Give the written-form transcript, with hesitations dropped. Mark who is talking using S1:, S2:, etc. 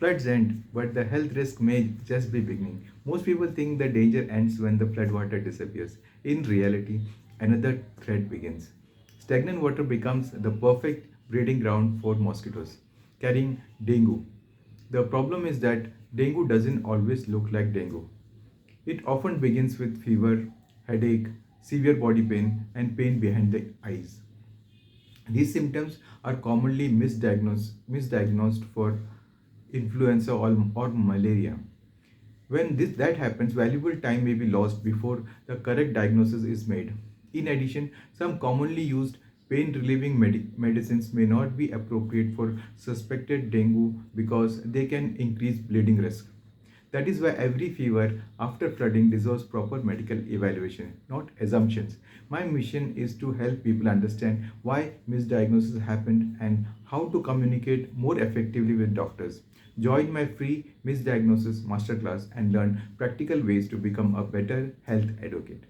S1: Floods end, but the health risk may just be beginning. Most people think the danger ends when the floodwater disappears. In reality, another threat begins. Stagnant water becomes the perfect breeding ground for mosquitoes, carrying dengue. The problem is that dengue doesn't always look like dengue. It often begins with fever, headache, severe body pain, and pain behind the eyes. These symptoms are commonly misdiagnosed for influenza or malaria. When that happens, valuable time may be lost before the correct diagnosis is made. In addition, some commonly used pain relieving medicines may not be appropriate for suspected dengue because they can increase bleeding risk. That is why every fever after flooding deserves proper medical evaluation, not assumptions. My mission is to help people understand why misdiagnosis happened and how to communicate more effectively with doctors. Join my free misdiagnosis masterclass and learn practical ways to become a better health advocate.